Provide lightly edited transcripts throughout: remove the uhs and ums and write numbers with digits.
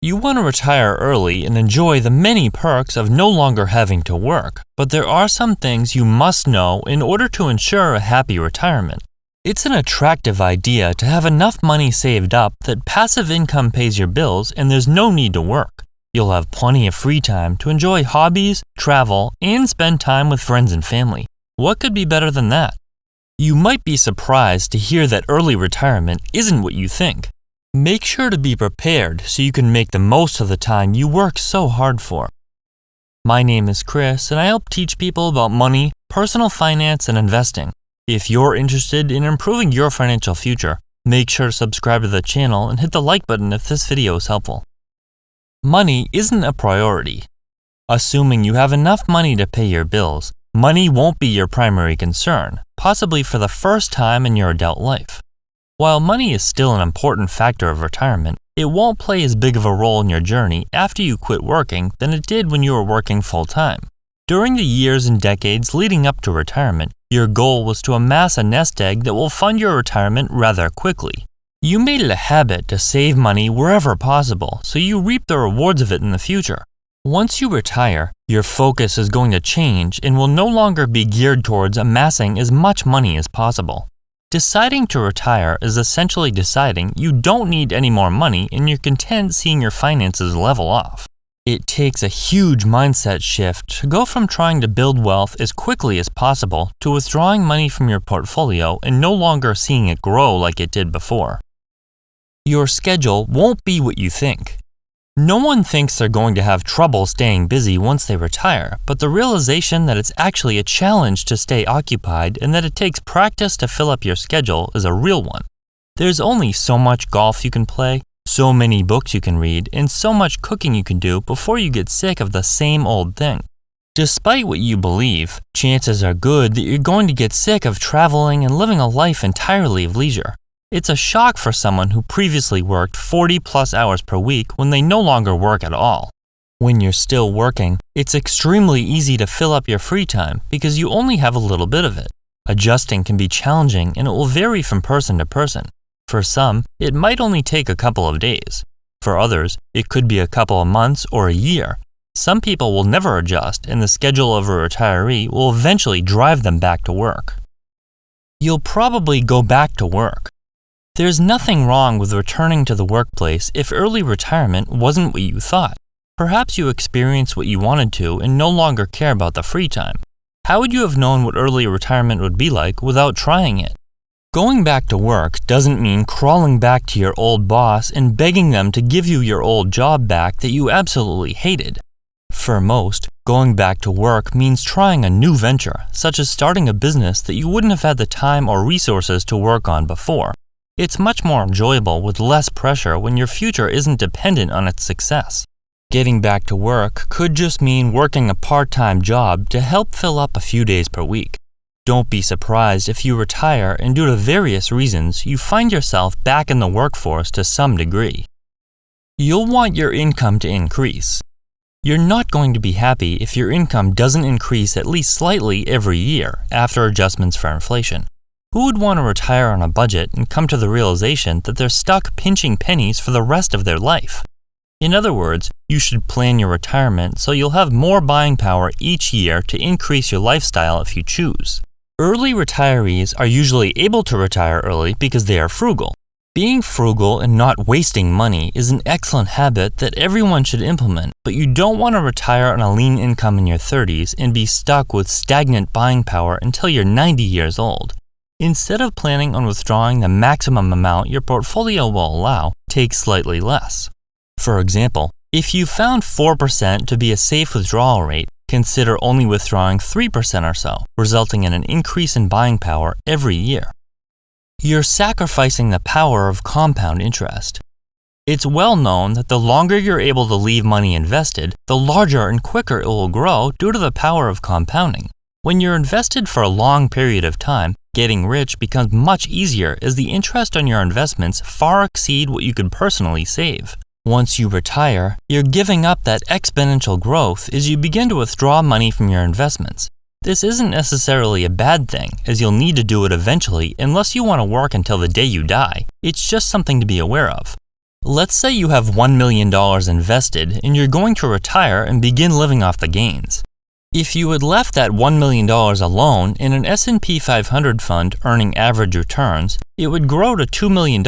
You want to retire early and enjoy the many perks of no longer having to work, but there are some things you must know in order to ensure a happy retirement. It's an attractive idea to have enough money saved up that passive income pays your bills and there's no need to work. You'll have plenty of free time to enjoy hobbies, travel, and spend time with friends and family. What could be better than that? You might be surprised to hear that early retirement isn't what you think. Make sure to be prepared so you can make the most of the time you work so hard for. My name is Chris, and I help teach people about money, personal finance, and investing. If you're interested in improving your financial future, make sure to subscribe to the channel and hit the like button if this video is helpful. Money isn't a priority. Assuming you have enough money to pay your bills, money won't be your primary concern, possibly for the first time in your adult life. While money is still an important factor of retirement, it won't play as big of a role in your journey after you quit working than it did when you were working full-time. During the years and decades leading up to retirement, your goal was to amass a nest egg that will fund your retirement rather quickly. You made it a habit to save money wherever possible, so you reap the rewards of it in the future. Once you retire, your focus is going to change and will no longer be geared towards amassing as much money as possible. Deciding to retire is essentially deciding you don't need any more money and you're content seeing your finances level off. It takes a huge mindset shift to go from trying to build wealth as quickly as possible to withdrawing money from your portfolio and no longer seeing it grow like it did before. Your schedule won't be what you think. No one thinks they're going to have trouble staying busy once they retire, but the realization that it's actually a challenge to stay occupied and that it takes practice to fill up your schedule is a real one. There's only so much golf you can play, so many books you can read, and so much cooking you can do before you get sick of the same old thing. Despite what you believe, chances are good that you're going to get sick of traveling and living a life entirely of leisure. It's a shock for someone who previously worked 40+ hours per week when they no longer work at all. When you're still working, it's extremely easy to fill up your free time because you only have a little bit of it. Adjusting can be challenging and it will vary from person to person. For some, it might only take a couple of days. For others, it could be a couple of months or a year. Some people will never adjust and the schedule of a retiree will eventually drive them back to work. You'll probably go back to work. There's nothing wrong with returning to the workplace if early retirement wasn't what you thought. Perhaps you experienced what you wanted to and no longer care about the free time. How would you have known what early retirement would be like without trying it? Going back to work doesn't mean crawling back to your old boss and begging them to give you your old job back that you absolutely hated. For most, going back to work means trying a new venture, such as starting a business that you wouldn't have had the time or resources to work on before. It's much more enjoyable with less pressure when your future isn't dependent on its success. Getting back to work could just mean working a part-time job to help fill up a few days per week. Don't be surprised if you retire and due to various reasons you find yourself back in the workforce to some degree. You'll want your income to increase. You're not going to be happy if your income doesn't increase at least slightly every year after adjustments for inflation. Who would want to retire on a budget and come to the realization that they're stuck pinching pennies for the rest of their life? In other words, you should plan your retirement so you'll have more buying power each year to increase your lifestyle if you choose. Early retirees are usually able to retire early because they are frugal. Being frugal and not wasting money is an excellent habit that everyone should implement, but you don't want to retire on a lean income in your 30s and be stuck with stagnant buying power until you're 90 years old. Instead of planning on withdrawing the maximum amount your portfolio will allow, take slightly less. For example, if you found 4% to be a safe withdrawal rate, consider only withdrawing 3% or so, resulting in an increase in buying power every year. You're sacrificing the power of compound interest. It's well known that the longer you're able to leave money invested, the larger and quicker it will grow due to the power of compounding. When you're invested for a long period of time, getting rich becomes much easier as the interest on your investments far exceed what you could personally save. Once you retire, you're giving up that exponential growth as you begin to withdraw money from your investments. This isn't necessarily a bad thing, as you'll need to do it eventually unless you want to work until the day you die. It's just something to be aware of. Let's say you have $1 million invested and you're going to retire and begin living off the gains. If you had left that $1 million alone in an S&P 500 fund earning average returns, it would grow to $2 million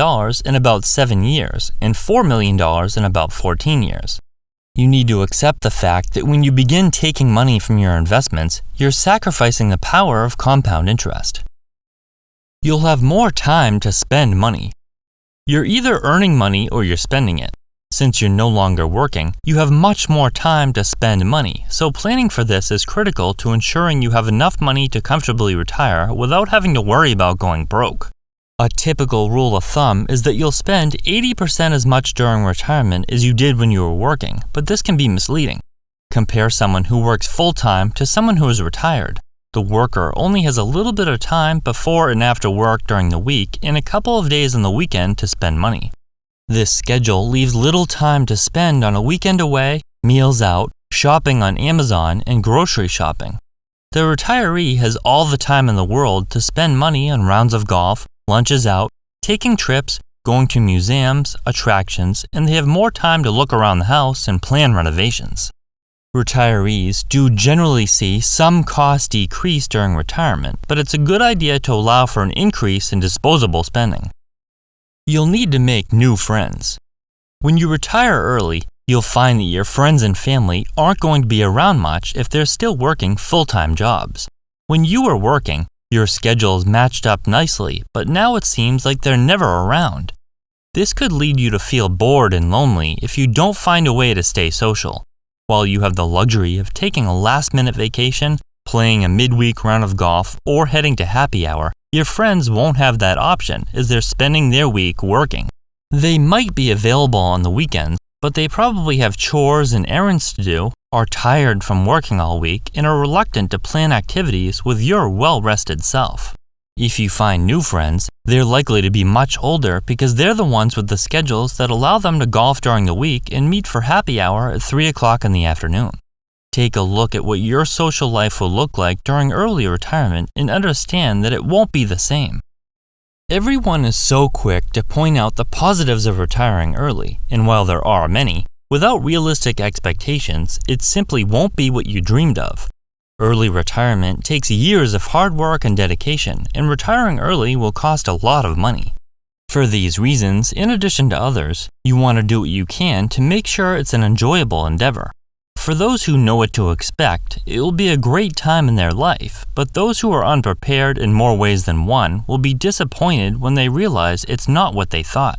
in about 7 years and $4 million in about 14 years. You need to accept the fact that when you begin taking money from your investments, you're sacrificing the power of compound interest. You'll have more time to spend money. You're either earning money or you're spending it. Since you're no longer working, you have much more time to spend money, so planning for this is critical to ensuring you have enough money to comfortably retire without having to worry about going broke. A typical rule of thumb is that you'll spend 80% as much during retirement as you did when you were working, but this can be misleading. Compare someone who works full-time to someone who is retired. The worker only has a little bit of time before and after work during the week and a couple of days on the weekend to spend money. This schedule leaves little time to spend on a weekend away, meals out, shopping on Amazon, and grocery shopping. The retiree has all the time in the world to spend money on rounds of golf, lunches out, taking trips, going to museums, attractions, and they have more time to look around the house and plan renovations. Retirees do generally see some cost decrease during retirement, but it's a good idea to allow for an increase in disposable spending. You'll need to make new friends. When you retire early, you'll find that your friends and family aren't going to be around much if they're still working full-time jobs. When you were working, your schedules matched up nicely, but now it seems like they're never around. This could lead you to feel bored and lonely if you don't find a way to stay social. While you have the luxury of taking a last-minute vacation, playing a midweek round of golf, or heading to happy hour, your friends won't have that option as they're spending their week working. They might be available on the weekends, but they probably have chores and errands to do, are tired from working all week, and are reluctant to plan activities with your well-rested self. If you find new friends, they're likely to be much older because they're the ones with the schedules that allow them to golf during the week and meet for happy hour at 3 o'clock in the afternoon. Take a look at what your social life will look like during early retirement and understand that it won't be the same. Everyone is so quick to point out the positives of retiring early, and while there are many, without realistic expectations, it simply won't be what you dreamed of. Early retirement takes years of hard work and dedication, and retiring early will cost a lot of money. For these reasons, in addition to others, you want to do what you can to make sure it's an enjoyable endeavor. For those who know what to expect, it will be a great time in their life, but those who are unprepared in more ways than one will be disappointed when they realize it's not what they thought.